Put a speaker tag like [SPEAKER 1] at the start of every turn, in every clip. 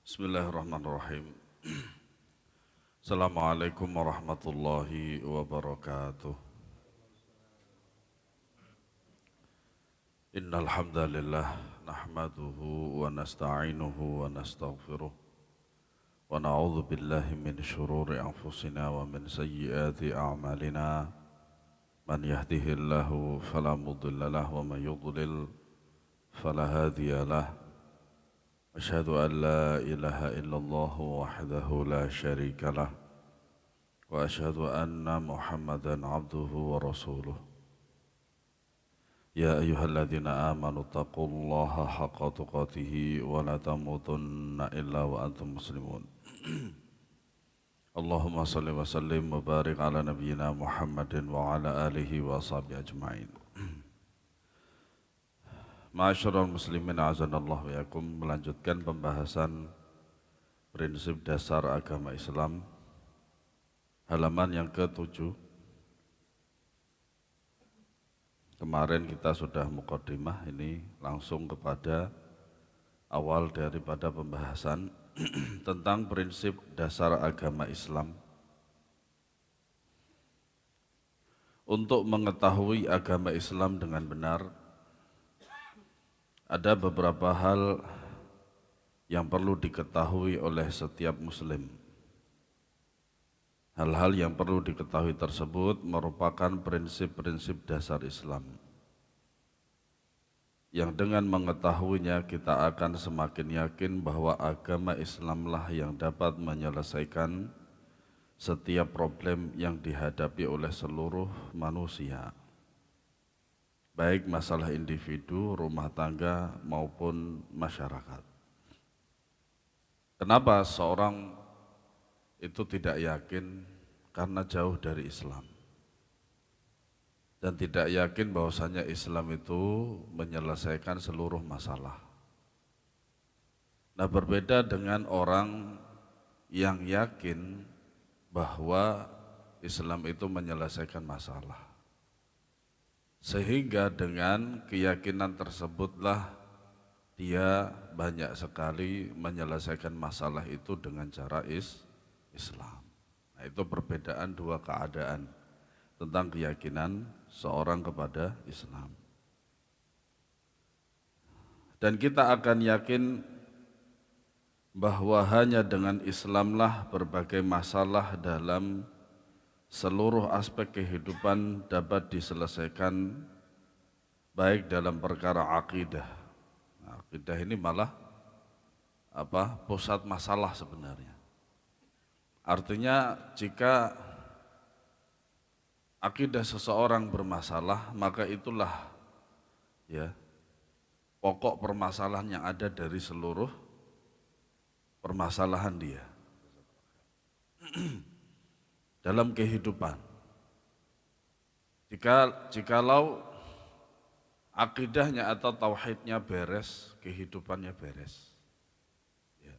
[SPEAKER 1] Bismillahirrahmanirrahim. Assalamualaikum warahmatullahi wabarakatuh. Innal hamdalillah nahmaduhu wa nasta'inuhu wa nastaghfiruh wa na'udzu billahi min shururi anfusina wa min sayyiati a'malina. Man yahdihillahu fala mudilla lahu wa man yudlil fala hadiya lahu. أشهد أن لا إله إلا الله وحده لا شريك له وأشهد أن محمدا عبده ورسوله يا أيها الذين آمنوا اتقوا الله حق تقاته ولا تموتن إلا وأنتم مسلمون اللهم صل وسلم وبارك على نبينا محمد وعلى آله وأصحابه أجمعين. Ma'asyiral muslimin azanallahu wa yakum, melanjutkan pembahasan prinsip dasar agama Islam, halaman yang ke-7. Kemarin kita sudah muqaddimah, ini langsung kepada awal daripada pembahasan tentang prinsip dasar agama Islam. Untuk mengetahui agama Islam dengan benar, ada beberapa hal yang perlu diketahui oleh setiap muslim. Hal-hal yang perlu diketahui tersebut merupakan prinsip-prinsip dasar Islam, yang dengan mengetahuinya kita akan semakin yakin bahwa agama Islamlah yang dapat menyelesaikan setiap problem yang dihadapi oleh seluruh manusia, baik masalah individu, rumah tangga, maupun masyarakat. Kenapa seorang itu tidak yakin? Karena jauh dari Islam. Dan tidak yakin bahwasanya Islam itu menyelesaikan seluruh masalah. Nah, berbeda dengan orang yang yakin bahwa Islam itu menyelesaikan masalah. Sehingga dengan keyakinan tersebutlah dia banyak sekali menyelesaikan masalah itu dengan cara Islam. Nah, itu perbedaan dua keadaan tentang keyakinan seorang kepada Islam. Dan kita akan yakin bahwa hanya dengan Islamlah berbagai masalah dalam seluruh aspek kehidupan dapat diselesaikan, baik dalam perkara akidah. Nah, akidah ini malah pusat masalah sebenarnya. Artinya jika akidah seseorang bermasalah, maka itulah pokok permasalahan yang ada dari seluruh permasalahan dia dalam kehidupan. Jikalau akidahnya atau tauhidnya beres, kehidupannya beres. Ya.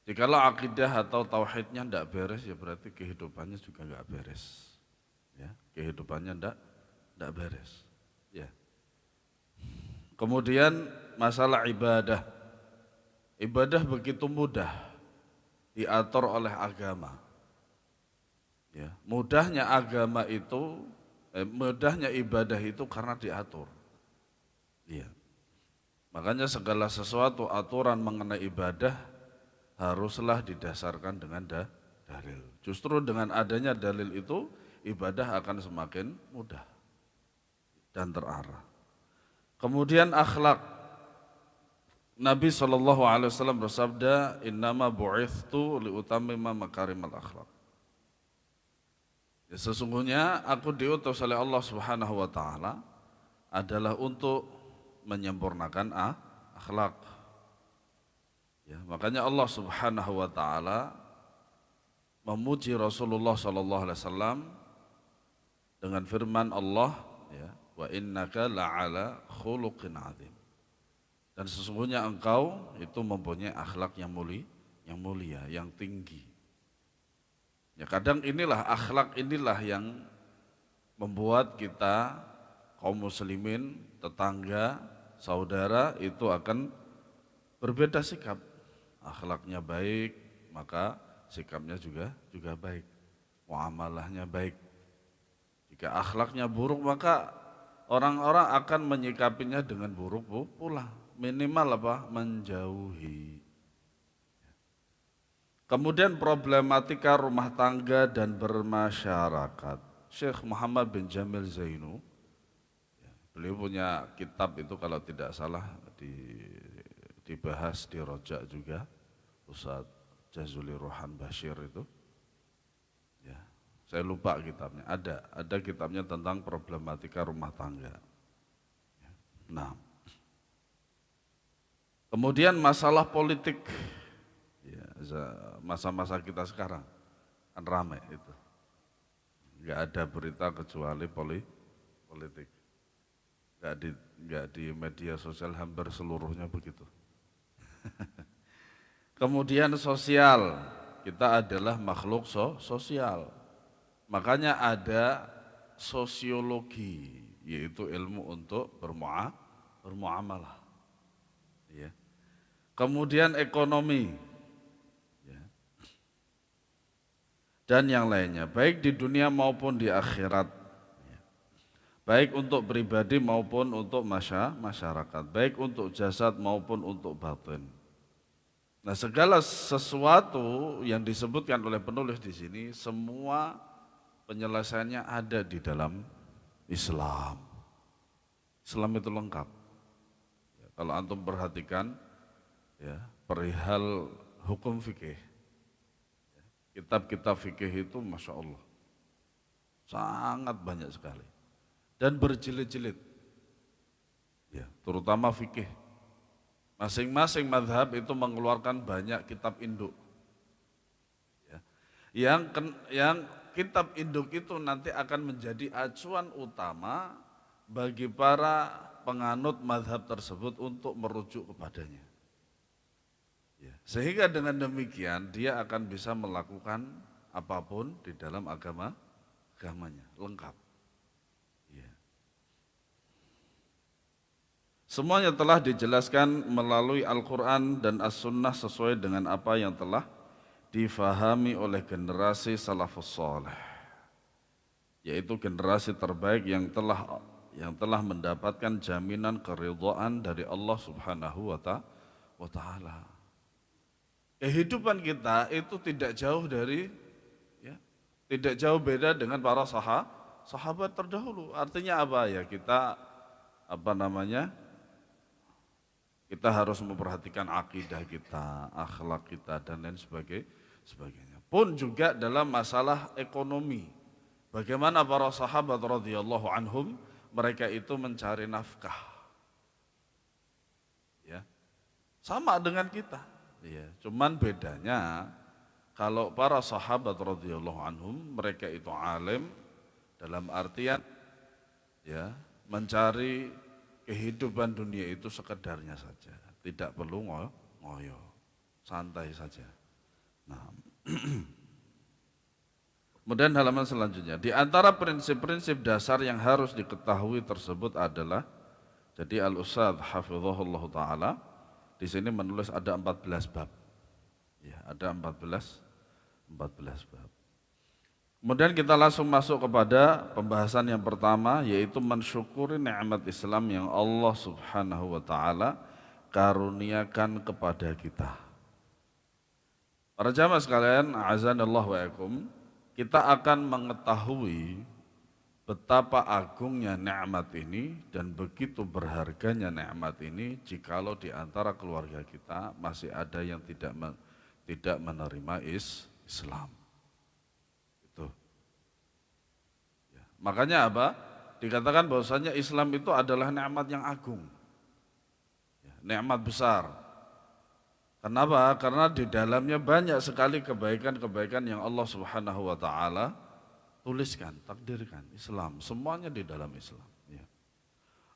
[SPEAKER 1] Jikalau akidah atau tauhidnya tidak beres, ya berarti kehidupannya juga nggak beres. Ya, kehidupannya tidak beres. Ya. Kemudian masalah ibadah. Ibadah begitu mudah diatur oleh agama. Ya, mudahnya agama itu, mudahnya ibadah itu karena diatur. Ya. Makanya segala sesuatu aturan mengenai ibadah haruslah didasarkan dengan dalil. Justru dengan adanya dalil itu ibadah akan semakin mudah dan terarah. Kemudian akhlak. Nabi SAW bersabda, "Innama bu'ithtu liutammima makarimal akhlak." Ya, sesungguhnya aku diutus oleh Allah Subhanahu wa taala adalah untuk menyempurnakan akhlak. Ya, makanya Allah Subhanahu wa taala memuji Rasulullah sallallahu alaihi wasallam dengan firman Allah, ya, wa innaka la'ala khuluqin adzim. Dan sesungguhnya engkau itu mempunyai akhlak yang mulia, yang tinggi. Ya, kadang inilah akhlak inilah yang membuat kita kaum muslimin, tetangga, saudara itu akan berbeda sikap. akhlaknya baik, maka sikapnya juga baik, muamalahnya baik. Jika akhlaknya buruk, maka orang-orang akan menyikapinya dengan buruk pula. Minimal apa? Menjauhi. Kemudian problematika rumah tangga dan bermasyarakat. Syekh Muhammad bin Jamil Zainu, beliau punya kitab itu kalau tidak salah dibahas di Rojak juga, Ustadz Jazuli Rohan Bashir itu. Ya, saya lupa kitabnya. Ada kitabnya tentang problematika rumah tangga. Nah, kemudian masalah politik. Ya, masa-masa kita sekarang kan ramai itu. Enggak ada berita kecuali politik. Enggak di media sosial hampir seluruhnya begitu. Kemudian sosial, kita adalah makhluk sosial. Makanya ada sosiologi, yaitu ilmu untuk bermuamalah. Ya. Kemudian ekonomi, ya. Dan yang lainnya, baik di dunia maupun di akhirat. Ya. Baik untuk pribadi maupun untuk masyarakat, baik untuk jasad maupun untuk batin. Nah, segala sesuatu yang disebutkan oleh penulis di sini, semua penyelesaiannya ada di dalam Islam. Islam itu lengkap. Ya, kalau antum perhatikan, ya, perihal hukum fikih, kitab-kitab fikih itu, masya Allah, sangat banyak sekali dan berjilid-jilid. Ya, terutama fikih. Masing-masing mazhab itu mengeluarkan banyak kitab induk. Ya. Yang kitab induk itu nanti akan menjadi acuan utama bagi para penganut mazhab tersebut untuk merujuk kepadanya. Ya. Sehingga dengan demikian dia akan bisa melakukan apapun di dalam agamanya, lengkap. Semuanya telah dijelaskan melalui Al-Quran dan As-Sunnah sesuai dengan apa yang telah difahami oleh generasi salafus saleh, yaitu generasi terbaik yang telah mendapatkan jaminan keridhaan dari Allah Subhanahu wa Ta'ala. Kehidupan kita itu tidak jauh dari, ya, tidak jauh beda dengan para sahabat terdahulu. Artinya apa ya? Kita kita harus memperhatikan akidah kita, akhlak kita, dan lain sebagainya. Pun juga dalam masalah ekonomi. Bagaimana para sahabat radhiyallahu anhum, mereka itu mencari nafkah. Ya. Sama dengan kita. Ya. Cuman bedanya, kalau para sahabat radhiyallahu anhum, mereka itu alim dalam artian, ya, mencari kehidupan dunia itu sekedarnya saja, tidak perlu ngoyo, santai saja. Nah, kemudian halaman selanjutnya, di antara prinsip-prinsip dasar yang harus diketahui tersebut adalah, jadi Al-Ustadz Hafizahullah Ta'ala di sini menulis ada 14 bab, ya, ada 14 bab. Kemudian kita langsung masuk kepada pembahasan yang pertama, yaitu mensyukuri nikmat Islam yang Allah Subhanahu wa Ta'ala karuniakan kepada kita. Para jamaah sekalian, azanallah wa yakum, kita akan mengetahui betapa agungnya nikmat ini dan begitu berharganya nikmat ini jikalau di antara keluarga kita masih ada yang tidak menerima Islam. Makanya apa? Dikatakan bahwasanya Islam itu adalah nikmat yang agung. Nikmat besar. Kenapa? Karena di dalamnya banyak sekali kebaikan-kebaikan yang Allah Subhanahu wa Ta'ala tuliskan, takdirkan. Islam, semuanya di dalam Islam.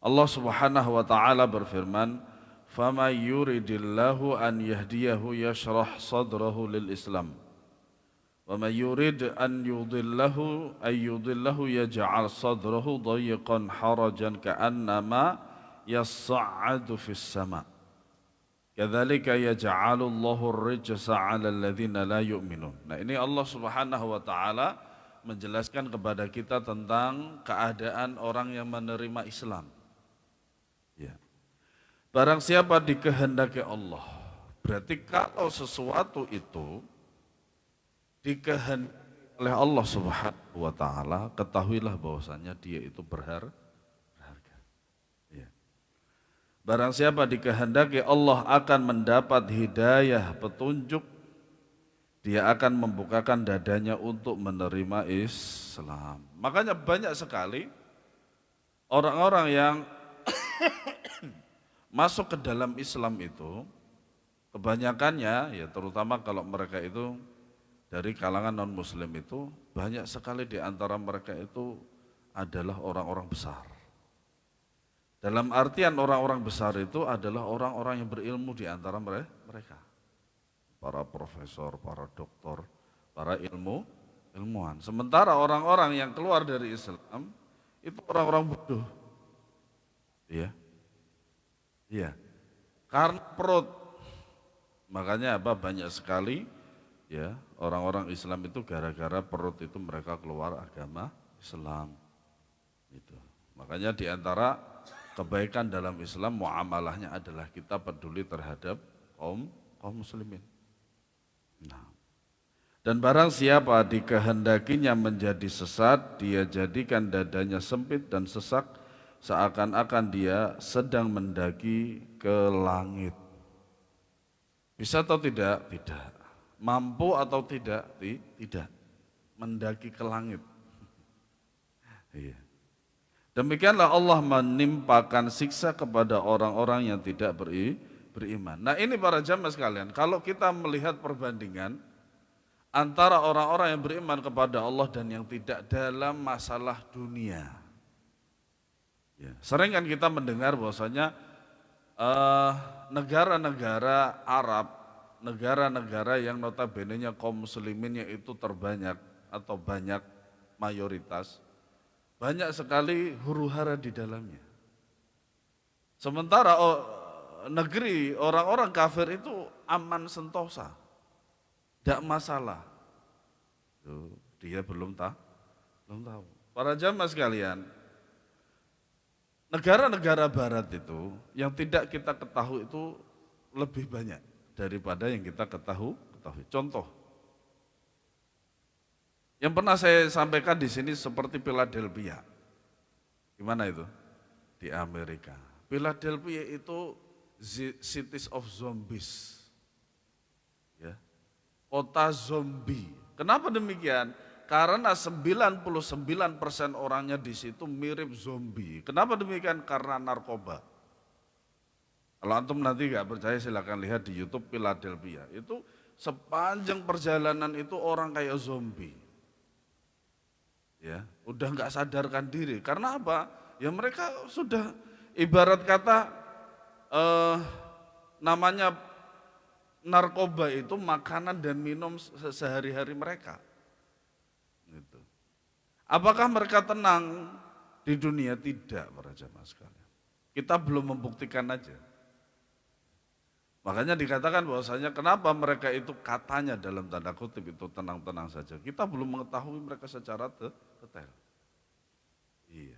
[SPEAKER 1] Allah Subhanahu wa Ta'ala berfirman, "Faman yuridillahu an yahdiyahu yashrah sadrahu lil Islam. Wa may yurid an yudillahu yaj'al sadrahu dayiqan harajan ka'annama yas'adu fis sama'." Kadzalika yaj'alullahu ar-rijsa 'alal ladzina la yu'minun. Nah, ini Allah Subhanahu wa taala menjelaskan kepada kita tentang keadaan orang yang menerima Islam. Ya. Barang siapa dikehendaki Allah, berarti kalau sesuatu itu dikehendaki oleh Allah Subhanahu wa taala, ketahuilah bahwasanya dia itu berharga. Ya. Barang siapa dikehendaki Allah akan mendapat hidayah, petunjuk, dia akan membukakan dadanya untuk menerima Islam. Makanya banyak sekali orang-orang yang masuk ke dalam Islam itu, kebanyakannya ya terutama kalau mereka itu dari kalangan non-muslim itu, banyak sekali di antara mereka itu adalah orang-orang besar. Dalam artian orang-orang besar itu adalah orang-orang yang berilmu di antara mereka. Para profesor, para doktor, para ilmuwan. Sementara orang-orang yang keluar dari Islam itu orang-orang bodoh. Iya. Iya. Karena perut. Makanya apa? Banyak sekali ya orang-orang Islam itu gara-gara perut itu mereka keluar agama Islam. Itu. Makanya di antara kebaikan dalam Islam muamalahnya adalah kita peduli terhadap kaum muslimin. Nah, dan barang siapa dikehendakinya menjadi sesat, dia jadikan dadanya sempit dan sesak, seakan-akan dia sedang mendaki ke langit. Bisa atau tidak? Tidak. Mampu atau tidak? Tidak. Mendaki ke langit. Iya. Demikianlah Allah menimpakan siksa kepada orang-orang yang tidak beriman. Nah, ini para jamaah sekalian, kalau kita melihat perbandingan antara orang-orang yang beriman kepada Allah dan yang tidak dalam masalah dunia. Ya, sering kan kita mendengar bahwasanya negara-negara Arab, negara-negara yang notabene-nya kaum musliminnya itu terbanyak atau banyak mayoritas, banyak sekali huru-hara di dalamnya. Sementara negeri orang-orang kafir itu aman sentosa, tidak masalah. Dia belum tahu. Para jamaah sekalian, negara-negara barat itu yang tidak kita ketahui itu lebih banyak daripada yang kita ketahui. Contoh, yang pernah saya sampaikan di sini seperti Philadelphia. Gimana itu? Di Amerika. Philadelphia itu cities of zombies. Ya. Kota zombie. Kenapa demikian? Karena 99% orangnya di situ mirip zombie. Kenapa demikian? Karena narkoba. Kalau antum nanti nggak percaya silakan lihat di YouTube Philadelphia. Itu sepanjang perjalanan itu orang kayak zombie. Ya, udah nggak sadarkan diri. Karena apa? Ya mereka sudah ibarat kata namanya narkoba itu makanan dan minum sehari-hari mereka. Gitu. Apakah mereka tenang di dunia? Tidak, para jamaah sekalian. Kita belum membuktikan aja. Makanya dikatakan bahwasanya kenapa mereka itu katanya dalam tanda kutip itu tenang-tenang saja. Kita belum mengetahui mereka secara detail. Iya.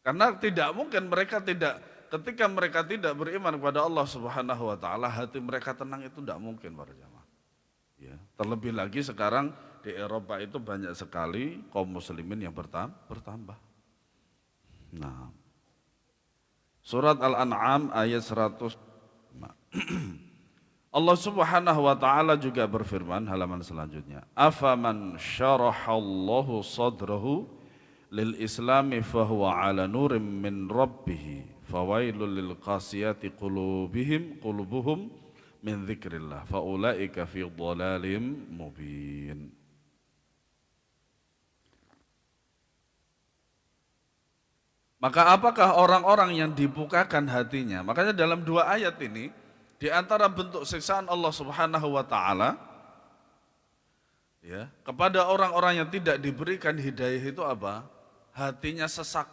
[SPEAKER 1] Karena tidak mungkin mereka ketika mereka tidak beriman kepada Allah Subhanahu wa taala, hati mereka tenang itu tidak mungkin para jamaah. Ya, terlebih lagi sekarang di Eropa itu banyak sekali kaum muslimin yang bertambah. Nah. Surat Al-An'am ayat 100. Allah Subhanahu wa taala juga berfirman halaman selanjutnya, afaman syarahallahu sadrahu lil islami fahuwa ala nurim min rabbih fawailul lil qasiyati qulubuhum min dzikrillah faulaika fi dhalalim mubin. Maka apakah orang-orang yang dibukakan hatinya? Makanya dalam dua ayat ini, di antara bentuk siksaan Allah Subhanahu wa taala ya, kepada orang-orang yang tidak diberikan hidayah itu apa? Hatinya sesak.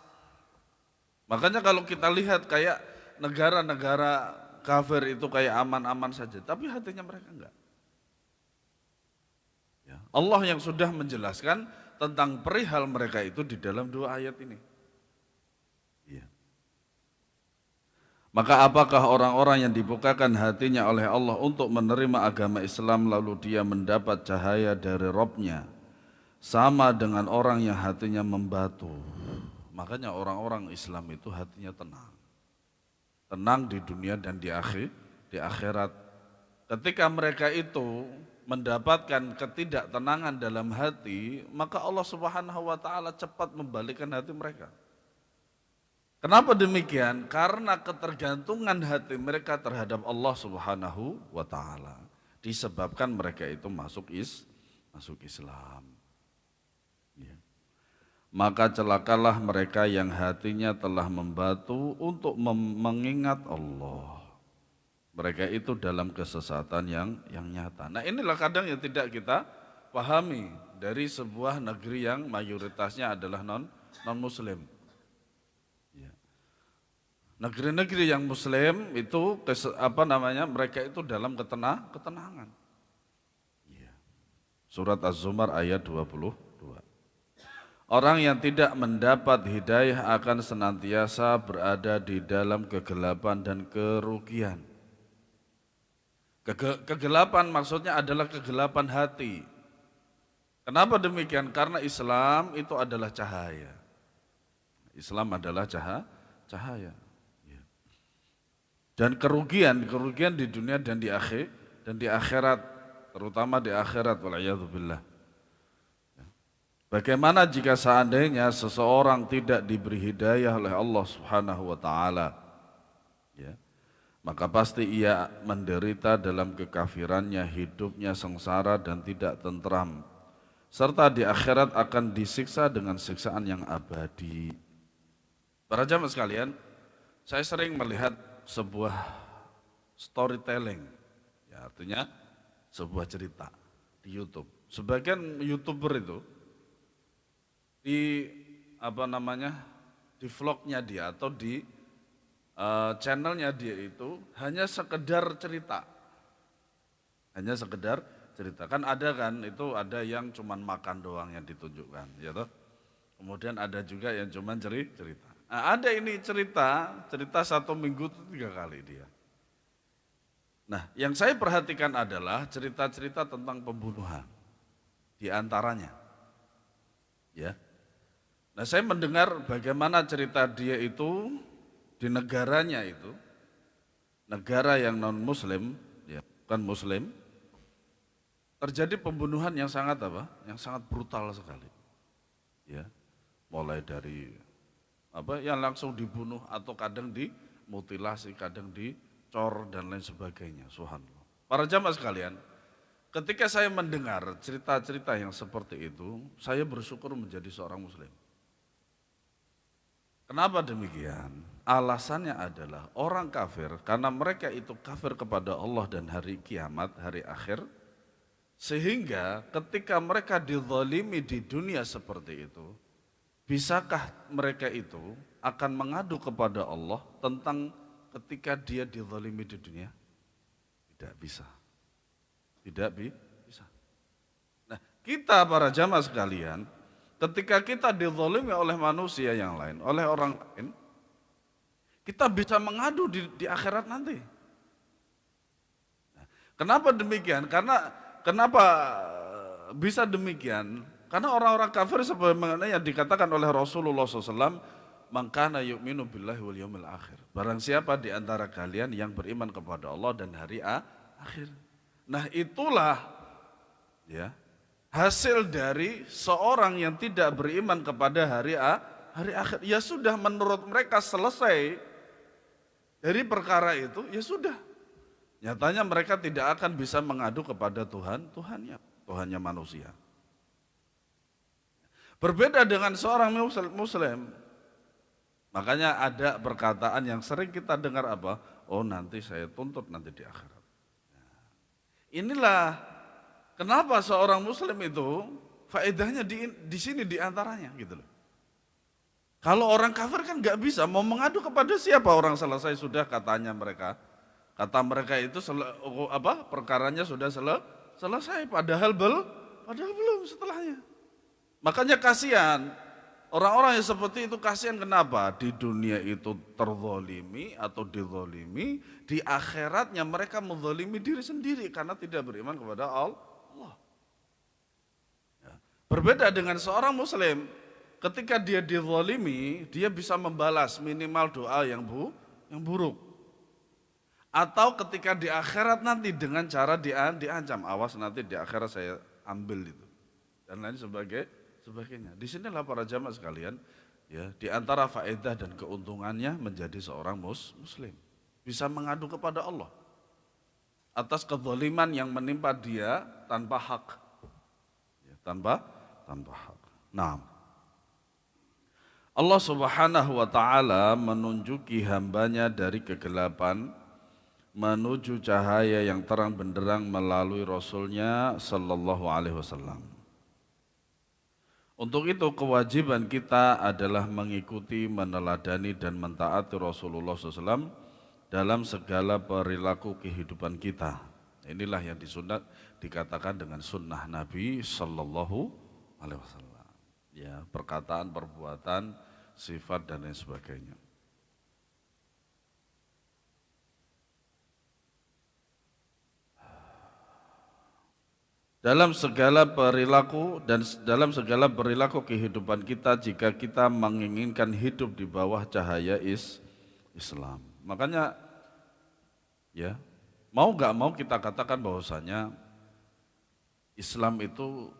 [SPEAKER 1] Makanya kalau kita lihat kayak negara-negara kafir itu kayak aman-aman saja, tapi hatinya mereka enggak. Ya. Allah yang sudah menjelaskan tentang perihal mereka itu di dalam 2 ayat ini. Ya. Maka apakah orang-orang yang dibukakan hatinya oleh Allah untuk menerima agama Islam lalu dia mendapat cahaya dari Robnya sama dengan orang yang hatinya membatu. Makanya orang-orang Islam itu hatinya tenang. Tenang di dunia dan di akhirat. Ketika mereka itu mendapatkan ketidaktenangan dalam hati, maka Allah Subhanahu wa taala cepat membalikkan hati mereka. Kenapa demikian? Karena ketergantungan hati mereka terhadap Allah Subhanahu wa taala disebabkan mereka itu masuk Islam. Ya. Maka celakalah mereka yang hatinya telah membatu untuk mengingat Allah. Mereka itu dalam kesesatan yang nyata. Nah inilah kadang yang tidak kita pahami dari sebuah negeri yang mayoritasnya adalah non muslim. Ya. Negeri-negeri yang muslim itu mereka itu dalam ketenangan. Ya. Surat Az-Zumar ayat 22. Orang yang tidak mendapat hidayah akan senantiasa berada di dalam kegelapan dan kerugian. Kegelapan maksudnya adalah kegelapan hati. Kenapa demikian? Karena Islam itu adalah cahaya. Islam adalah cahaya. Dan kerugian di dunia dan di akhirat, terutama di akhirat, wal'iyadzubillah. Bagaimana jika seandainya seseorang tidak diberi hidayah oleh Allah Subhanahu wa taala? Ya. Maka pasti ia menderita dalam kekafirannya, hidupnya sengsara dan tidak tentram. Serta di akhirat akan disiksa dengan siksaan yang abadi. Para jamaah sekalian, saya sering melihat sebuah storytelling, ya, artinya sebuah cerita di YouTube. Sebagian YouTuber itu di di vlognya dia atau di channelnya dia itu hanya sekedar cerita. Kan ada yang cuman makan doang yang ditunjukkan, ya toh. Kemudian ada juga yang cuman cerita. Nah, ada ini cerita 1 minggu itu 3 kali dia. Nah, yang saya perhatikan adalah cerita-cerita tentang pembunuhan di antaranya. Ya. Nah, saya mendengar bagaimana cerita dia itu di negaranya itu, negara yang non muslim, ya, bukan muslim, terjadi pembunuhan yang sangat brutal sekali. Ya. Mulai dari yang langsung dibunuh atau kadang dimutilasi, kadang dicor dan lain sebagainya. Subhanallah. Para jamaah sekalian, ketika saya mendengar cerita-cerita yang seperti itu, saya bersyukur menjadi seorang muslim. Kenapa demikian? Alasannya adalah orang kafir, karena mereka itu kafir kepada Allah dan hari kiamat, hari akhir, sehingga ketika mereka dizalimi di dunia seperti itu, bisakah mereka itu akan mengadu kepada Allah tentang ketika dia dizalimi di dunia? Tidak bisa. Tidak bisa. Nah, kita para jamaah sekalian, ketika kita dizalimi oleh manusia yang lain, oleh orang lain, kita bisa mengadu di akhirat nanti. Nah, kenapa demikian? Kenapa bisa demikian? Karena orang-orang kafir sebagaimana yang dikatakan oleh Rasulullah SAW, man kana yu'minu billahi wal yawmil akhir. Barang siapa di antara kalian yang beriman kepada Allah dan hari akhir. Nah, itulah ya hasil dari seorang yang tidak beriman kepada hari akhir. Ya sudah, menurut mereka selesai dari perkara itu, ya sudah. Nyatanya mereka tidak akan bisa mengadu kepada Tuhannya manusia. Berbeda dengan seorang muslim. Makanya ada perkataan yang sering kita dengar apa? Oh, nanti saya tuntut nanti di akhirat. Inilah kenapa seorang muslim itu faedahnya di sini di antaranya gitu loh. Kalau orang kafir kan nggak bisa mau mengadu kepada siapa, orang selesai sudah katanya mereka Kata mereka itu perkaranya sudah selesai, padahal belum setelahnya. Makanya kasihan, orang-orang yang seperti itu kasihan kenapa? Di dunia itu terzolimi atau dizolimi, di akhiratnya mereka menzolimi diri sendiri karena tidak beriman kepada Allah. Ya. Berbeda dengan seorang muslim, ketika dia dizolimi, dia bisa membalas minimal doa yang buruk. Atau ketika di akhirat nanti dengan cara diancam, awas nanti di akhirat saya ambil itu. Dan lain sebagainya. Di sinilah para jamaah sekalian, ya, di antara faedah dan keuntungannya menjadi seorang muslim. Bisa mengadu kepada Allah atas kezaliman yang menimpa dia tanpa hak. Ya, tanpa hak. Nah, Allah Subhanahu wa taala menunjuki hambanya dari kegelapan menuju cahaya yang terang benderang melalui Rasulnya Sallallahu Alaihi Wasallam. Untuk itu kewajiban kita adalah mengikuti, meneladani dan mentaati Rasulullah SAW dalam segala perilaku kehidupan kita. Inilah yang dikatakan dengan sunnah Nabi Sallallahu Alaihi Wasallam. Ya, perkataan, perbuatan, sifat dan lain sebagainya. Dalam segala perilaku dan dalam segala perilaku kehidupan kita, jika kita menginginkan hidup di bawah cahaya Islam. Makanya ya, mau gak mau kita katakan bahwasanya Islam itu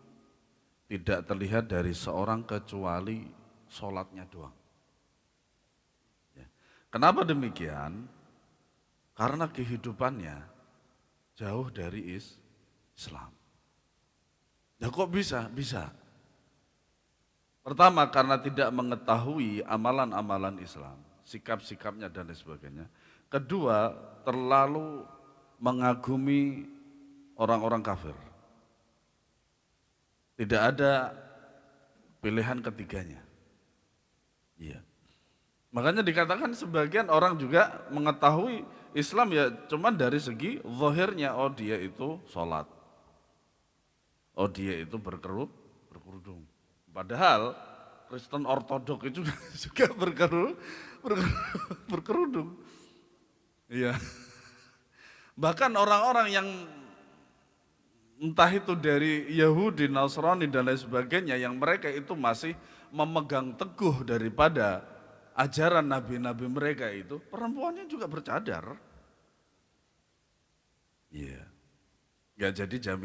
[SPEAKER 1] tidak terlihat dari seorang kecuali sholatnya doang. Ya. Kenapa demikian? Karena kehidupannya jauh dari Islam. Ya kok bisa? Bisa. Pertama karena tidak mengetahui amalan-amalan Islam, sikap-sikapnya dan lain sebagainya. Kedua, terlalu mengagumi orang-orang kafir. Tidak ada pilihan ketiganya. Iya. Makanya dikatakan sebagian orang juga mengetahui Islam ya cuman dari segi zahirnya, oh dia itu sholat. Oh dia itu berkerudung. Padahal Kristen Ortodok itu juga berkerudung. Iya. Bahkan orang-orang yang entah itu dari Yahudi, Nasrani dan lain sebagainya yang mereka itu masih memegang teguh daripada ajaran nabi-nabi mereka itu, perempuannya juga bercadar. Iya. Gak jadi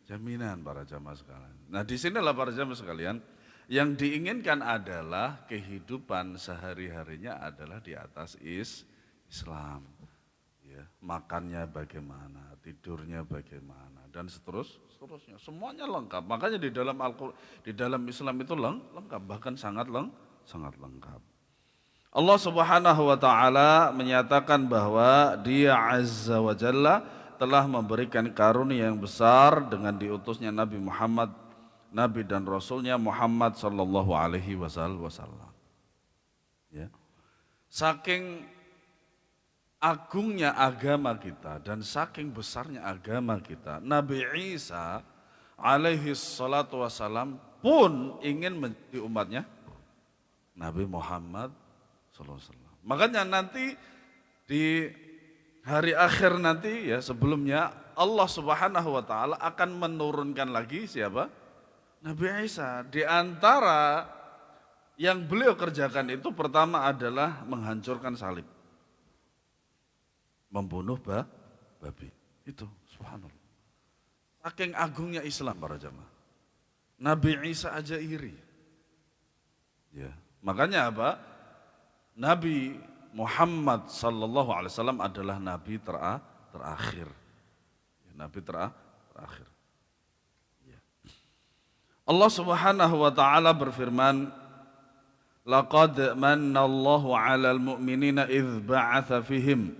[SPEAKER 1] jaminan para jamaah sekalian. Nah di sinilah para jamaah sekalian, yang diinginkan adalah kehidupan sehari-harinya adalah di atas Islam. Ya, makannya bagaimana, tidurnya bagaimana, dan seterusnya. Semuanya lengkap. Makanya di dalam Islam itu lengkap, bahkan sangat lengkap. Allah Subhanahu wa taala menyatakan bahwa Dia Azza wa Jalla telah memberikan karunia yang besar dengan diutusnya Nabi Muhammad, Nabi dan Rasulnya Muhammad sallallahu alaihi wasallam. Ya. Saking agungnya agama kita dan saking besarnya agama kita, Nabi Isa alaihi salatu wasallam pun ingin menjadi umatnya Nabi Muhammad sallallahu alaihi wasallam. Makanya nanti di hari akhir nanti ya sebelumnya Allah Subhanahu wa taala akan menurunkan lagi siapa? Nabi Isa. Di antara yang beliau kerjakan itu pertama adalah menghancurkan salib. Membunuh babi. Itu subhanallah. Saking agungnya Islam para jamaah. Nabi Isa aja iri. Ya, makanya apa? Nabi Muhammad sallallahu alaihi wasallam adalah nabi terakhir. Nabi terakhir. Ya. Allah Subhanahu wa taala berfirman, "Laqad manallahu 'alal mu'minina idz ba'atsa fihim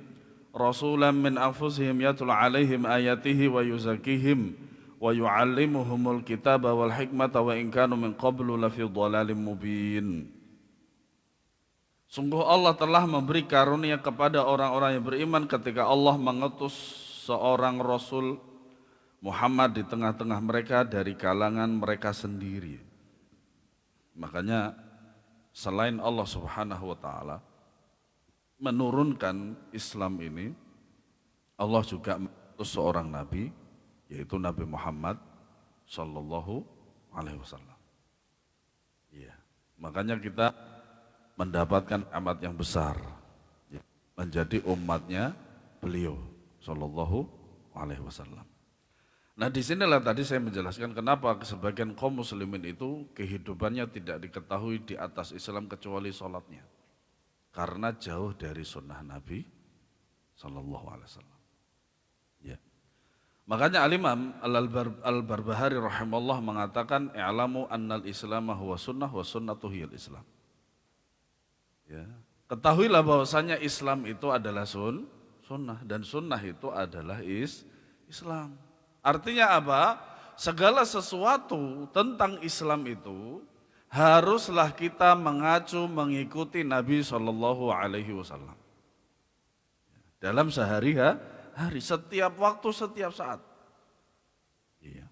[SPEAKER 1] rasulan min anfusihim yatlu 'alaihim ayatihi wa yuzakkihim wa yu'allimuhumul kitaba wal hikmata wa in kanu min qablu lafi dhalalin mubin." Sungguh Allah telah memberi karunia kepada orang-orang yang beriman ketika Allah mengutus seorang Rasul Muhammad di tengah-tengah mereka dari kalangan mereka sendiri. Makanya selain Allah Subhanahu wa taala menurunkan Islam ini, Allah juga mengutus seorang nabi, yaitu Nabi Muhammad sallallahu alaihi wasallam. Iya. Makanya kita mendapatkan amat yang besar, ya, menjadi umatnya beliau sallallahu alaihi wasallam. Nah, disinilah tadi saya menjelaskan kenapa sebagian kaum muslimin itu kehidupannya tidak diketahui di atas Islam kecuali sholatnya. Karena jauh dari sunnah Nabi sallallahu alaihi wasallam. Ya. Makanya Al-Imam Al-Barbahari rahimahullah mengatakan i'lamu annal islamah huwa sunnah wa sunnatu hiyal islam. Ya. Ketahuilah bahwasanya Islam itu adalah sunnah dan sunnah itu adalah Islam. Artinya apa? Segala sesuatu tentang Islam itu haruslah kita mengacu mengikuti Nabi Shallallahu Alaihi Wasallam dalam sehari-hari, setiap waktu, setiap saat. Iya.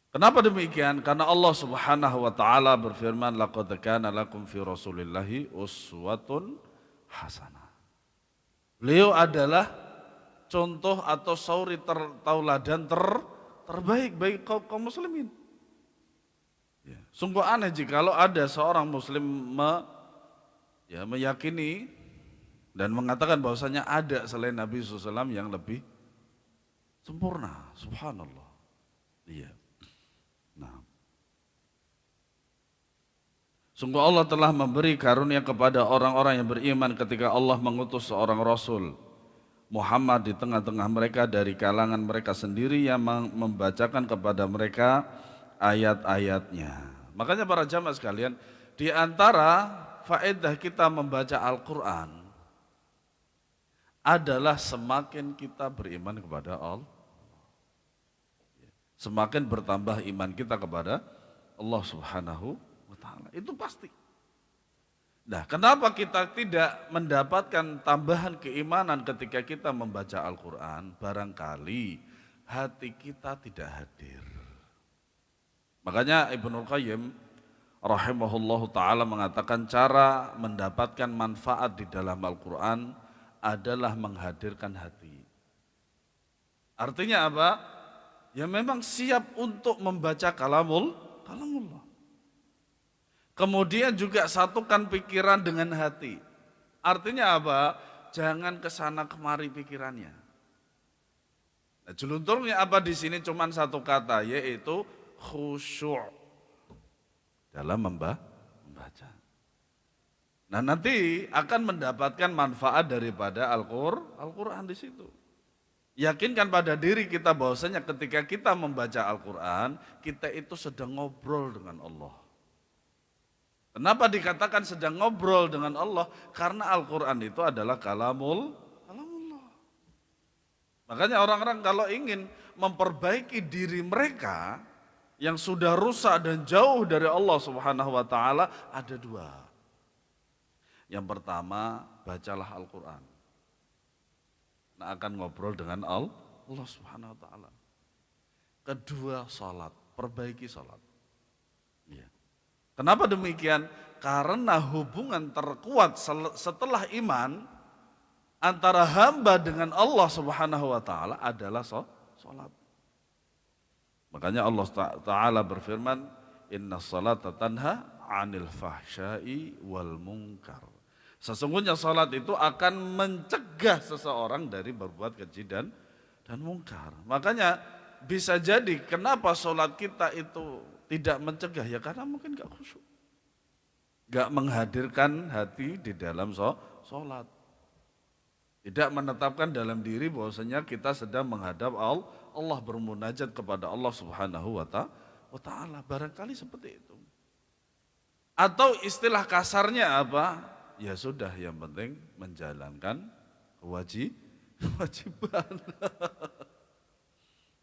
[SPEAKER 1] Kenapa demikian? Karena Allah Subhanahu Wa Taala berfirman, "Laqad kana lakum fi Rasulillahi uswatun hasanah." Beliau adalah contoh atau sauri tauladan terbaik bagi kaum muslimin. Ya. Sungguh aneh jikalau ada seorang muslim meyakini dan mengatakan bahwasanya ada selain Nabi SAW yang lebih sempurna. Subhanallah. Iya. Nah. Sungguh Allah telah memberi karunia kepada orang-orang yang beriman ketika Allah mengutus seorang Rasul Muhammad di tengah-tengah mereka dari kalangan mereka sendiri yang membacakan kepada mereka ayat-ayatnya. Makanya para jamaah sekalian, di antara faedah kita membaca Al-Quran adalah semakin kita beriman kepada Allah, semakin bertambah iman kita kepada Allah Subhanahu wa Ta'ala. Itu pasti. Nah, kenapa kita tidak mendapatkan tambahan keimanan ketika kita membaca Al-Quran? Barangkali hati kita tidak hadir. Makanya Ibnul Qayyim rahimahullahu ta'ala mengatakan cara mendapatkan manfaat di dalam Al-Quran adalah menghadirkan hati. Artinya apa? Ya memang siap untuk membaca kalamullah. Kemudian juga satukan pikiran dengan hati. Artinya apa? Jangan kesana kemari pikirannya. Nah, jelunturnya apa di sini cuma satu kata, yaitu khusyuk dalam membaca. Nah, nanti akan mendapatkan manfaat daripada Al-Quran di situ. Yakinkan pada diri kita bahwasanya ketika kita membaca Al-Quran, kita itu sedang ngobrol dengan Allah. Kenapa dikatakan sedang ngobrol dengan Allah? Karena Al-Quran itu adalah kalamullah. Makanya orang-orang kalau ingin memperbaiki diri mereka yang sudah rusak dan jauh dari Allah Subhanahu wa Ta'ala, ada dua. Yang pertama, bacalah Al-Quran. Nah, akan ngobrol dengan Allah Subhanahu wa Ta'ala. Kedua, salat, perbaiki salat. Ya. Kenapa demikian? Karena hubungan terkuat setelah iman antara hamba dengan Allah Subhanahu wa Ta'ala adalah salat. Makanya Allah Ta'ala berfirman, "Inna salata tanha 'anil fahsya'i wal munkar." Sesungguhnya salat itu akan mencegah seseorang dari berbuat keji dan munkar. Makanya bisa jadi kenapa salat kita itu tidak mencegah, ya karena mungkin gak khusyuk, gak menghadirkan hati di dalam sholat, tidak menetapkan dalam diri bahwasanya kita sedang menghadap Allah, bermunajat kepada Allah Subhanahu wa Ta'ala. Barangkali seperti itu. Atau istilah kasarnya apa? Ya sudah, yang penting menjalankan kewajiban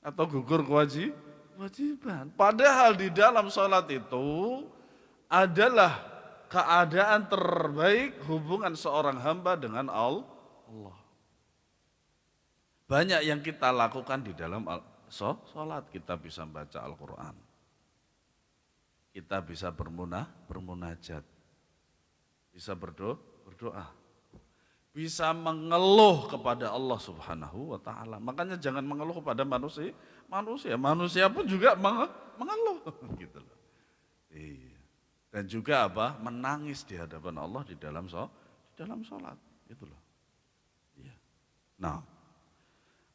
[SPEAKER 1] atau gugur kewajiban. Padahal di dalam sholat itu adalah keadaan terbaik hubungan seorang hamba dengan Allah. Banyak yang kita lakukan di dalam sholat. Kita bisa baca Al-Quran. Kita bisa bermunajat. Bisa berdoa. Bisa mengeluh kepada Allah Subhanahu wa ta'ala. Makanya jangan mengeluh kepada manusia. Manusia pun juga mengeluh. Gitu loh. Iya. Dan juga apa? Menangis di hadapan Allah di dalam sholat. Gitu loh. Iya. Nah,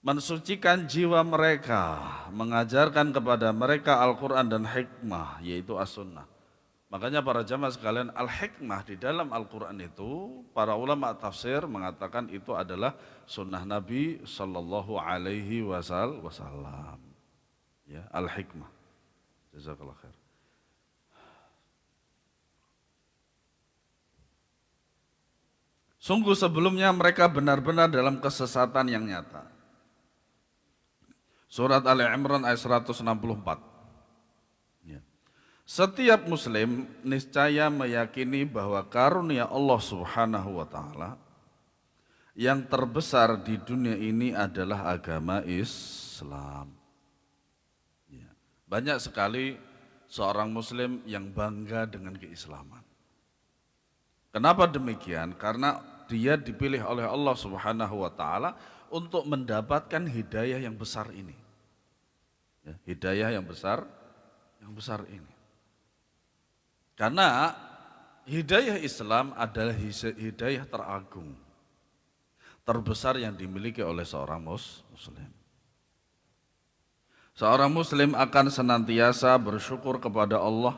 [SPEAKER 1] mensucikan jiwa mereka, mengajarkan kepada mereka Al-Quran dan hikmah, yaitu as-sunnah. Makanya para jamaah sekalian, al-hikmah di dalam Al-Quran itu, para ulama tafsir mengatakan itu adalah sunnah Nabi Sallallahu Alaihi Wasallam. Ya, al-hikmah. Jazakallah khair. Sungguh sebelumnya mereka benar-benar dalam kesesatan yang nyata. Surat Ali Imran ayat 164. Ya. Setiap muslim niscaya meyakini bahwa karunia Allah Subhanahu wa taala yang terbesar di dunia ini adalah agama Islam. Ya. Banyak sekali seorang muslim yang bangga dengan keislaman. Kenapa demikian? Karena dia dipilih oleh Allah Subhanahu wa taala untuk mendapatkan hidayah yang besar ini. Ya, hidayah yang besar ini. Karena hidayah Islam adalah hidayah teragung, terbesar yang dimiliki oleh seorang muslim. Seorang muslim akan senantiasa bersyukur kepada Allah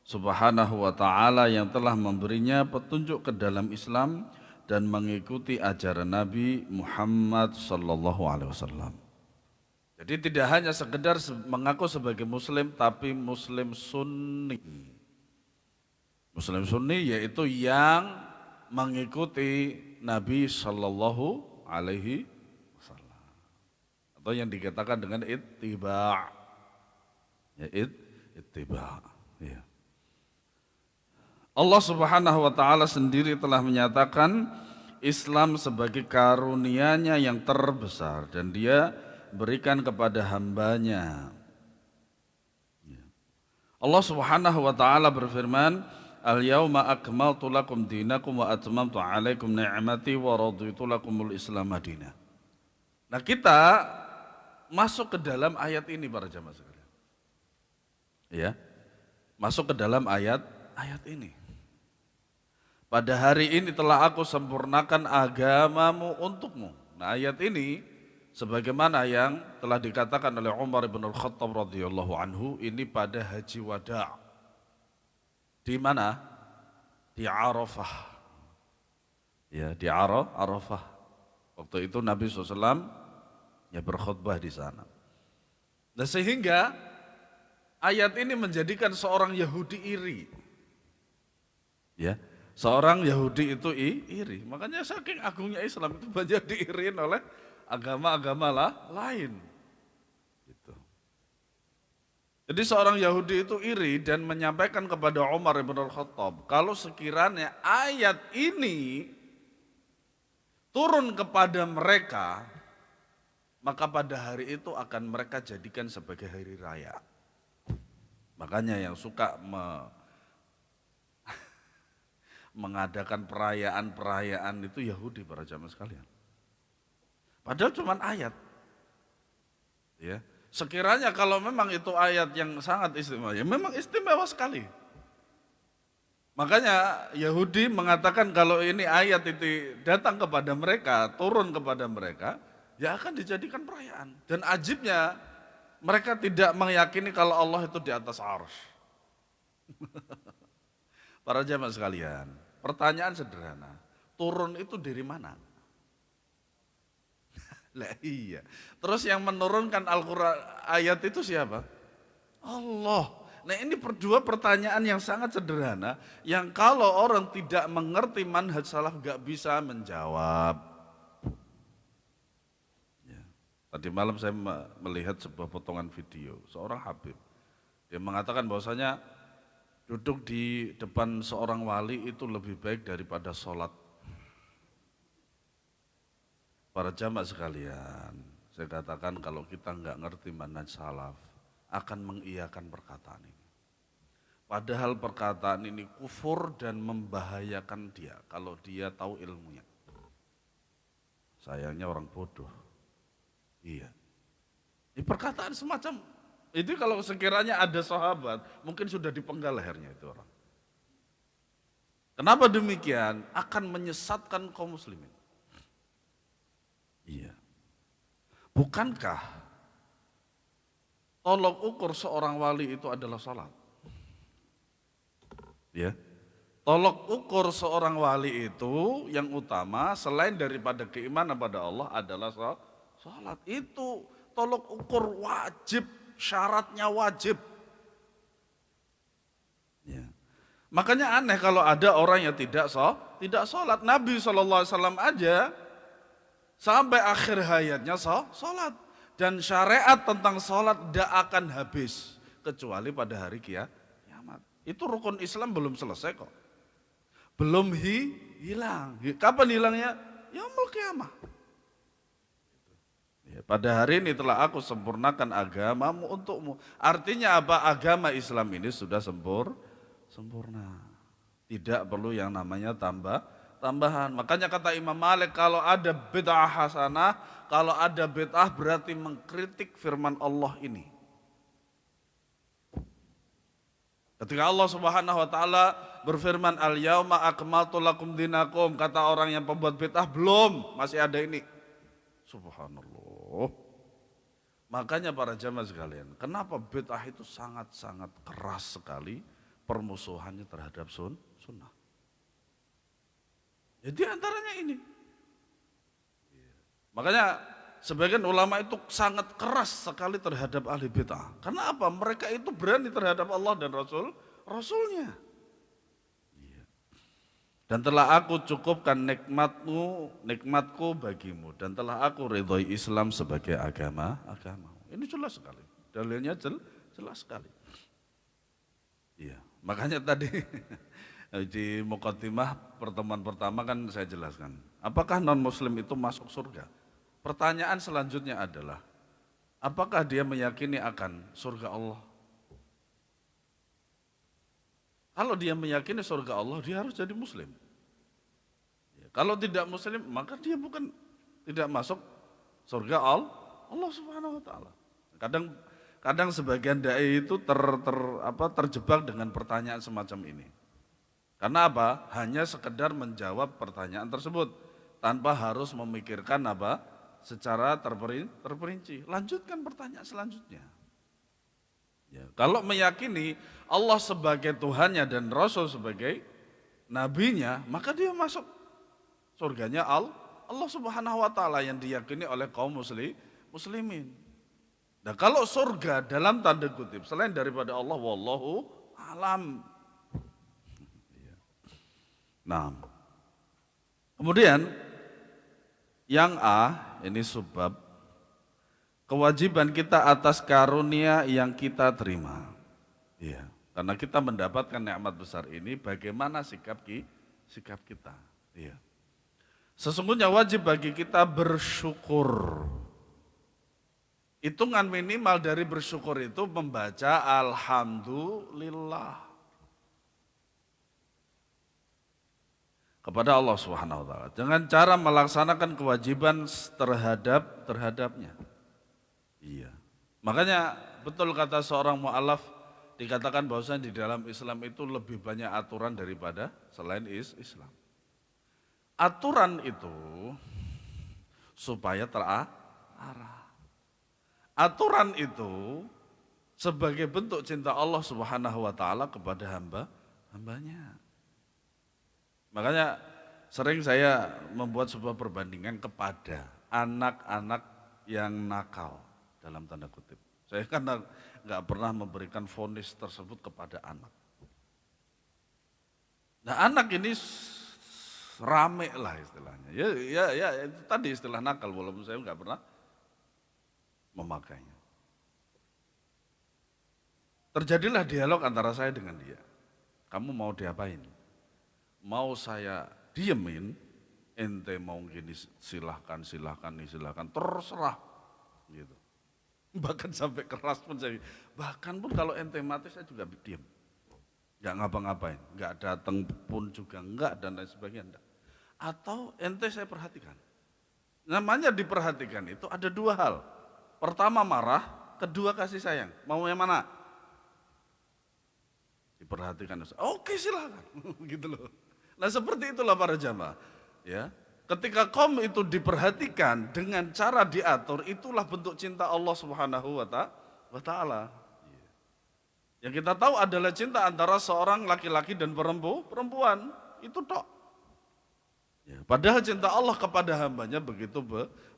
[SPEAKER 1] Subhanahu wa ta'ala yang telah memberinya petunjuk ke dalam Islam dan mengikuti ajaran Nabi Muhammad sallallahu alaihi wasallam. Jadi tidak hanya sekedar mengaku sebagai muslim, tapi muslim sunni. Muslim sunni yaitu yang mengikuti Nabi sallallahu alaihi wasallam. Atau yang dikatakan dengan ittiba'. Ya, ittiba'. Ya. Allah Subhanahu wa taala sendiri telah menyatakan Islam sebagai karunia-Nya yang terbesar dan Dia berikan kepada hambanya. Allah Subhanahu wa taala berfirman, "Al-yauma akmaltu lakum dinakum wa atmamtu 'alaikum ni'mati wa raditu lakumul Islam madinah." Nah, kita masuk ke dalam ayat ini para jamaah sekalian. Ya. Masuk ke dalam ayat ini. Pada hari ini telah aku sempurnakan agamamu untukmu. Nah, ayat ini sebagaimana yang telah dikatakan oleh Umar bin Al-Khattab radhiyallahu anhu, ini pada haji wada'. Di mana? Di Arafah. Ya, di Arafah. Waktu itu Nabi SAW ya berkhutbah di sana. Nah, sehingga ayat ini menjadikan seorang Yahudi iri. Ya. Seorang Yahudi itu iri, makanya saking agungnya Islam itu banyak diirin oleh agama-agama lain. Gitu. Jadi seorang Yahudi itu iri dan menyampaikan kepada Umar bin Al-Khattab, kalau sekiranya ayat ini turun kepada mereka, maka pada hari itu akan mereka jadikan sebagai hari raya. Makanya yang suka mengadakan perayaan itu Yahudi para jamaah sekalian. Padahal cuma ayat. Ya. Sekiranya kalau memang itu ayat yang sangat istimewa, ya memang istimewa sekali. Makanya Yahudi mengatakan kalau ini ayat itu datang kepada mereka, turun kepada mereka, ya akan dijadikan perayaan. Dan ajibnya mereka tidak meyakini kalau Allah itu di atas arsy. Para jamaah sekalian, pertanyaan sederhana, turun itu dari mana? Lah iya. Terus yang menurunkan Al-Quran ayat itu siapa? Allah. Nah, ini dua pertanyaan yang sangat sederhana, yang kalau orang tidak mengerti manhaj salaf gak bisa menjawab. Ya. Tadi malam saya melihat sebuah potongan video seorang habib. Dia mengatakan bahwasanya Duduk di depan seorang wali itu lebih baik daripada sholat. Para jamaah sekalian, saya katakan kalau kita nggak ngerti manhaj salaf, akan mengiyakan perkataan ini. Padahal perkataan ini kufur dan membahayakan dia kalau dia tahu ilmunya. Sayangnya orang bodoh. Iya. Ini perkataan semacam itu kalau sekiranya ada sahabat, mungkin sudah dipenggal lehernya itu orang. Kenapa demikian? Akan menyesatkan kaum muslimin. Iya. Bukankah tolok ukur seorang wali itu adalah salat? Ya. Tolok ukur seorang wali itu yang utama selain daripada keimanan pada Allah adalah salat. Itu tolok ukur wajib, syaratnya wajib. Ya. Makanya aneh kalau ada orang yang tidak salat. Nabi SAW aja sampai akhir hayatnya salat. Dan syariat tentang salat tidak akan habis kecuali pada hari kiamat. Itu rukun Islam belum selesai kok. Belum hilang. Kapan hilangnya? Yaumul kiamah. Ya, pada hari ini telah aku sempurnakan agamamu untukmu. Artinya apa? Agama Islam ini sudah sempurna. Tidak perlu yang namanya tambahan. Makanya kata Imam Malik, kalau ada bid'ah hasanah, kalau ada bid'ah berarti mengkritik firman Allah ini. Ketika Allah Subhanahu wa taala berfirman, al-yauma akmaltu lakum dinakum, kata orang yang pembuat bid'ah, belum, masih ada ini. Subhanallah. Makanya para jamaah sekalian, kenapa bid'ah itu sangat-sangat keras sekali permusuhannya terhadap sunnah. Jadi antaranya ini. Makanya sebagian ulama itu sangat keras sekali terhadap ahli bid'ah. Karena apa? Mereka itu berani terhadap Allah dan Rasulnya. Dan telah aku cukupkan nikmatku bagimu. Dan telah aku ridhoi Islam sebagai agama. Ini jelas sekali. Dalilnya jelas sekali. Iya. Makanya tadi di muqaddimah pertemuan pertama kan saya jelaskan. Apakah non muslim itu masuk surga? Pertanyaan selanjutnya adalah, apakah dia meyakini akan surga Allah? Kalau dia meyakini surga Allah, dia harus jadi muslim. Kalau tidak muslim, maka dia bukan tidak masuk surga Allah Subhanahu wa taala. Kadang sebagian dai itu terjebak dengan pertanyaan semacam ini. Karena apa? Hanya sekedar menjawab pertanyaan tersebut tanpa harus memikirkan apa secara terperinci. Lanjutkan pertanyaan selanjutnya. Ya, kalau meyakini Allah sebagai Tuhannya dan Rasul sebagai nabinya, maka dia masuk surganya Allah Subhanahu wa taala yang diyakini oleh kaum muslimin. Nah, kalau surga dalam tanda kutip selain daripada Allah, wallahu alam. Nah, kemudian yang A ini subbab, kewajiban kita atas karunia yang kita terima. Iya, karena kita mendapatkan nikmat besar ini, bagaimana sikap kita. Iya. Sesungguhnya wajib bagi kita bersyukur. Hitungan minimal dari bersyukur itu membaca alhamdulillah kepada Allah Subhanahu wa taala dengan cara melaksanakan kewajiban terhadapnya. Iya. Makanya betul kata seorang mu'alaf, dikatakan bahwasanya di dalam Islam itu lebih banyak aturan daripada selain Islam. Aturan itu supaya terarah. Aturan itu sebagai bentuk cinta Allah Subhanahu wa taala kepada hambanya. Makanya sering saya membuat sebuah perbandingan kepada anak-anak yang nakal dalam tanda kutip. Saya kan nggak pernah memberikan vonis tersebut kepada anak. Nah, anak ini rame lah istilahnya. Ya itu tadi istilah nakal, walaupun saya nggak pernah memakainya. Terjadilah dialog antara saya dengan dia. Kamu mau diapain? Mau saya diemin, ente mau gini silahkan, terserah. Gitu. Bahkan sampai keras pun saya, bahkan pun kalau ente mati saya juga diem. Nggak ngapa-ngapain, nggak datang pun juga enggak dan lain sebagainya. Enggak. Atau ente saya perhatikan. Namanya diperhatikan itu ada dua hal. Pertama marah, kedua kasih sayang. Mau yang mana? Diperhatikan. Oke silakan, gitu loh. Nah seperti itulah para jamaah. Ya, ketika kaum itu diperhatikan dengan cara diatur, itulah bentuk cinta Allah Subhanahu wa Ta'ala. Yang kita tahu adalah cinta antara seorang laki-laki dan perempuan. Itu tok. Ya, padahal cinta Allah kepada hambanya begitu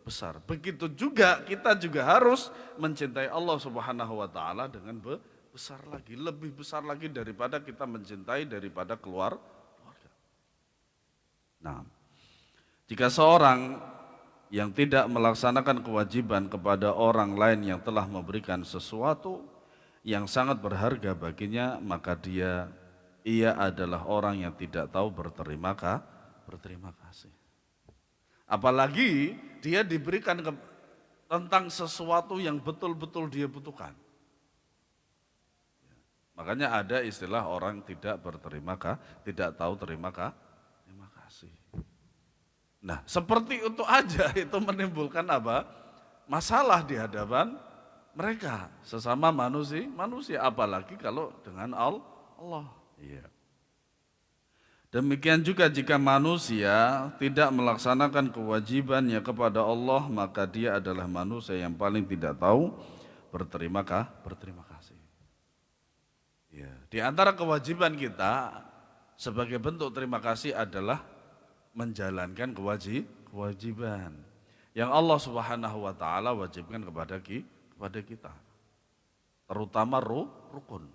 [SPEAKER 1] besar. Begitu juga kita juga harus mencintai Allah Subhanahu wa Ta'ala dengan besar lagi, lebih besar lagi daripada kita mencintai daripada keluarga. Nah, jika seorang yang tidak melaksanakan kewajiban kepada orang lain yang telah memberikan sesuatu yang sangat berharga baginya, maka ia adalah orang yang tidak tahu berterima kasih. Apalagi dia diberikan tentang sesuatu yang betul-betul dia butuhkan. Makanya ada istilah orang tidak tidak tahu terima kasih. Nah, seperti itu aja itu menimbulkan apa? Masalah di hadapan mereka sesama manusia, apalagi kalau dengan Allah. Iya. Demikian juga jika manusia tidak melaksanakan kewajibannya kepada Allah, maka dia adalah manusia yang paling tidak tahu berterima kasih. Ya, di antara kewajiban kita sebagai bentuk terima kasih adalah menjalankan kewajiban yang Allah Subhanahu wa Ta'ala wajibkan kepada kita, terutama rukun.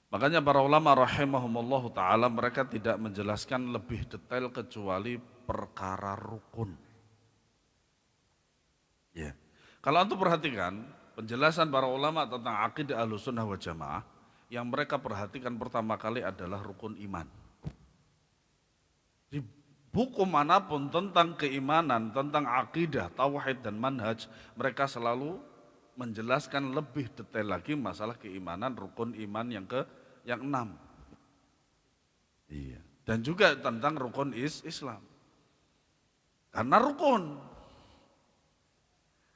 [SPEAKER 1] Makanya para ulama rahimahumullah ta'ala mereka tidak menjelaskan lebih detail kecuali perkara rukun. Ya. Kalau antum perhatikan penjelasan para ulama tentang akidah Ahlussunnah wal Jamaah, yang mereka perhatikan pertama kali adalah rukun iman. Di buku manapun tentang keimanan, tentang akidah, tauhid dan manhaj, mereka selalu menjelaskan lebih detail lagi masalah keimanan, rukun iman yang 6. Iya. Dan juga tentang rukun Islam. Karena rukun.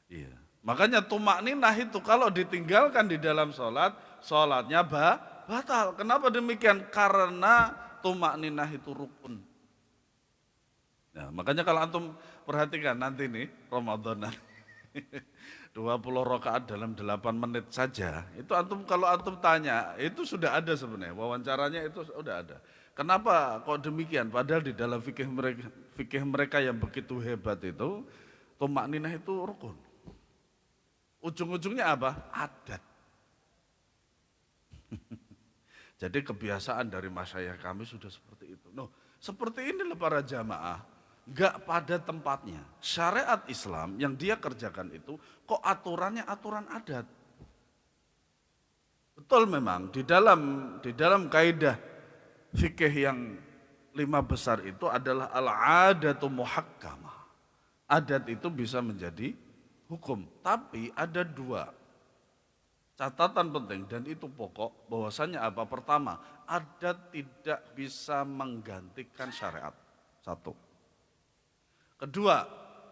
[SPEAKER 1] Iya. Makanya tumakninah itu kalau ditinggalkan di dalam sholatnya batal. Kenapa demikian? Karena tumakninah itu rukun. Nah, makanya kalau antum perhatikan nanti nih Ramadan 20 rakaat dalam 8 menit saja, itu kalau antum tanya, itu sudah ada sebenarnya, wawancaranya itu sudah ada. Kenapa kok demikian? Padahal di dalam fikih mereka yang begitu hebat itu, tumakninah itu rukun. Ujung-ujungnya apa? Adat. Jadi kebiasaan dari masyayikh kami sudah seperti itu. Noh, seperti inilah para jamaah. Enggak pada tempatnya. Syariat Islam yang dia kerjakan itu kok aturannya aturan adat. Betul memang di dalam kaidah fikih yang 5 besar itu adalah al-adatu muhakkamah. Adat itu bisa menjadi hukum, tapi ada 2 catatan penting dan itu pokok bahwasanya apa? Pertama, adat tidak bisa menggantikan syariat. 1. Kedua,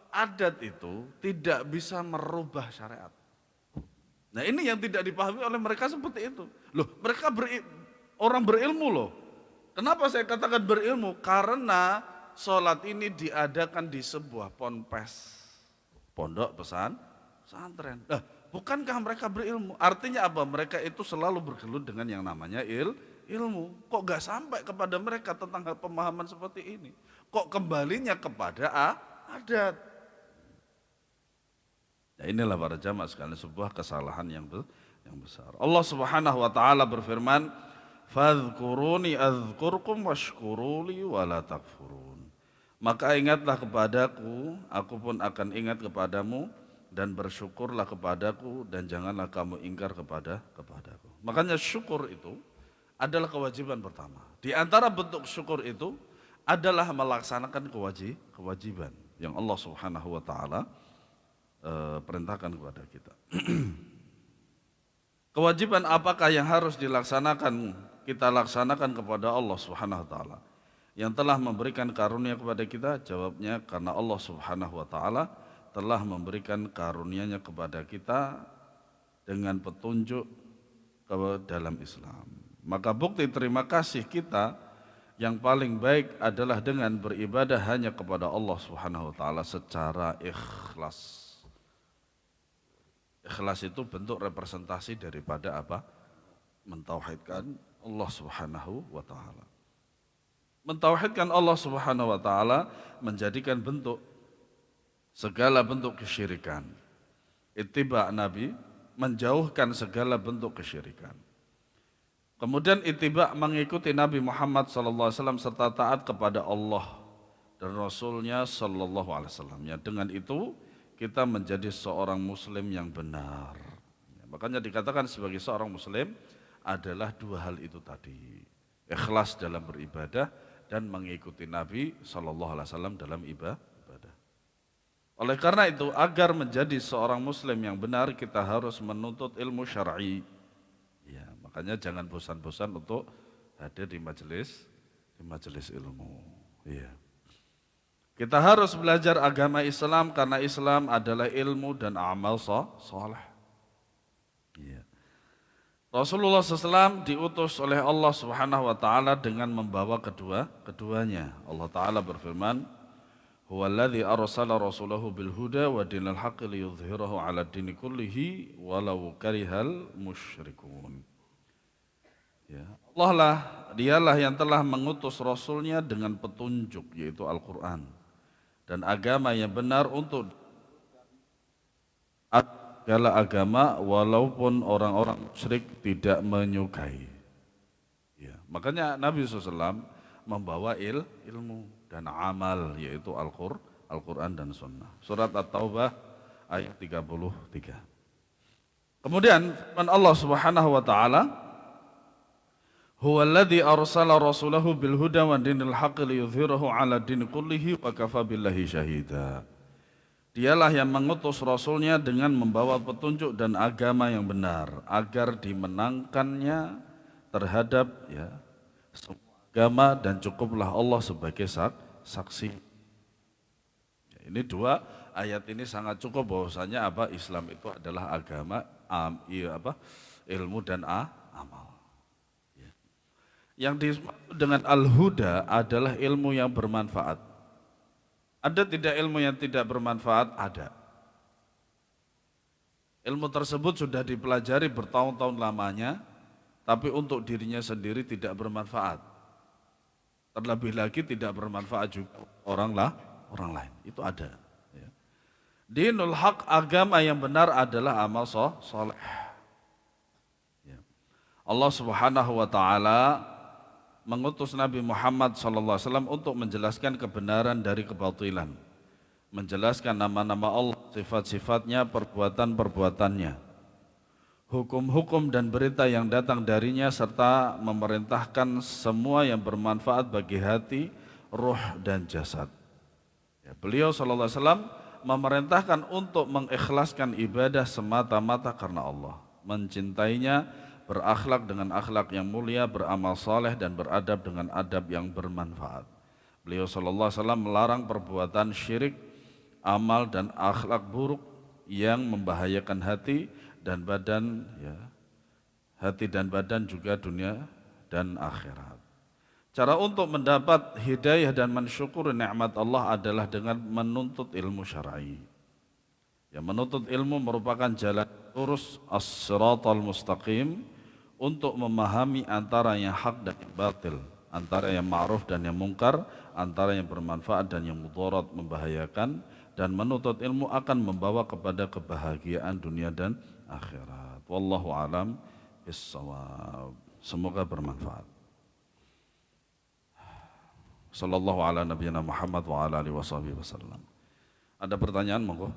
[SPEAKER 1] adat itu tidak bisa merubah syariat. Nah ini yang tidak dipahami oleh mereka seperti itu. Loh, mereka orang berilmu loh. Kenapa saya katakan berilmu? Karena sholat ini diadakan di sebuah ponpes, pondok pesantren. Nah, bukankah mereka berilmu? Artinya apa? Mereka itu selalu bergelut dengan yang namanya ilmu. Kok gak sampai kepada mereka tentang pemahaman seperti ini? Kok kembalinya kepada adat? Ya inilah para jamaah sekalian sebuah kesalahan yang besar. Allah Subhanahu wa taala berfirman, "Fadhkuruni adzkurkum washkuruli wala takfurun." Maka ingatlah kepadaku, aku pun akan ingat kepadamu, dan bersyukurlah kepadaku dan janganlah kamu ingkar kepadaku. Makanya syukur itu adalah kewajiban pertama. Di antara bentuk syukur itu adalah melaksanakan kewajiban yang Allah Subhanahu wa taala perintahkan kepada kita. Kewajiban apakah yang harus dilaksanakan, kita laksanakan kepada Allah Subhanahu wa taala yang telah memberikan karunia kepada kita? Jawabnya karena Allah Subhanahu wa taala telah memberikan karunia-Nya kepada kita dengan petunjuk ke dalam Islam. Maka bukti terima kasih kita yang paling baik adalah dengan beribadah hanya kepada Allah Subhanahu wa taala secara ikhlas. Ikhlas itu bentuk representasi daripada apa? Mentauhidkan Allah Subhanahu wa taala. Mentauhidkan Allah Subhanahu wa taala menjadikan bentuk segala bentuk kesyirikan. Ittiba Nabi menjauhkan segala bentuk kesyirikan. Kemudian ittiba mengikuti Nabi Muhammad SAW serta taat kepada Allah dan Rasulnya SAW. Ya, dengan itu kita menjadi seorang Muslim yang benar. Ya, makanya dikatakan sebagai seorang Muslim adalah dua hal itu tadi: ikhlas dalam beribadah dan mengikuti Nabi SAW dalam ibadah. Oleh karena itu, agar menjadi seorang Muslim yang benar, kita harus menuntut ilmu syar'i. Ya, makanya jangan bosan-bosan untuk hadir di majelis ilmu. Ya. Kita harus belajar agama Islam karena Islam adalah ilmu dan amal saleh. Ya. Rasulullah SAW diutus oleh Allah Subhanahu wa taala dengan membawa keduanya. Allah taala berfirman, "Huwallazi arsala rasulahu bil huda wa dinil haqqi liyudhhirahu 'ala dini kullihi walau karihal musyrikun." Ya, Allah lah, dialah yang telah mengutus Rasulnya dengan petunjuk, yaitu Al-Quran, dan agama yang benar untuk segala agama walaupun orang-orang musyrik tidak menyukai. Ya, makanya Nabi SAW membawa ilmu dan amal, yaitu Al-Quran dan Sunnah. Surat At-Taubah ayat 33. Kemudian Allah Subhanahu wa taala, "Huwallazi arsala rasulahu bil huda wa dinil haqqi liyudhhirahu 'ala dini kullihi wa kafa billahi syahida." Dialah yang mengutus Rasulnya dengan membawa petunjuk dan agama yang benar agar dimenangkannya terhadap semua agama, dan cukuplah Allah sebagai saksi. Ya, ini dua ayat ini sangat cukup bahwasanya Islam itu adalah agama, ilmu dan amal. Ya. Yang disebut dengan al-huda adalah ilmu yang bermanfaat. Ada tidak ilmu yang tidak bermanfaat? Ada. Ilmu tersebut sudah dipelajari bertahun-tahun lamanya, tapi untuk dirinya sendiri tidak bermanfaat. Terlebih lagi tidak bermanfaat juga orang lain. Itu ada. Ya. Dinul haq, agama yang benar adalah amal soleh. Ya. Allah Subhanahu wa taala mengutus Nabi Muhammad SAW untuk menjelaskan kebenaran dari kebatilan, menjelaskan nama-nama Allah, sifat-sifatnya, perbuatan-perbuatannya, hukum-hukum dan berita yang datang darinya, serta memerintahkan semua yang bermanfaat bagi hati, ruh dan jasad. Ya, beliau SAW memerintahkan untuk mengikhlaskan ibadah semata-mata karena Allah, mencintainya, berakhlak dengan akhlak yang mulia, beramal saleh dan beradab dengan adab yang bermanfaat. Beliau SAW melarang perbuatan syirik, amal dan akhlak buruk yang membahayakan hati dan badan, hati dan badan juga dunia dan akhirat. Cara untuk mendapat hidayah dan mensyukuri nikmat Allah adalah dengan menuntut ilmu syar'i. Ya, menuntut ilmu merupakan jalan lurus as-siratal mustaqim untuk memahami antara yang hak dan yang batil, antara yang ma'ruf dan yang mungkar, antara yang bermanfaat dan yang mudarat, membahayakan, dan menuntut ilmu akan membawa kepada kebahagiaan dunia dan akhirat. Wallahu alam bissawab. Semoga bermanfaat. Sallallahu ala nabiyana Muhammad wa ala alihi wasallam. Ada pertanyaan monggo?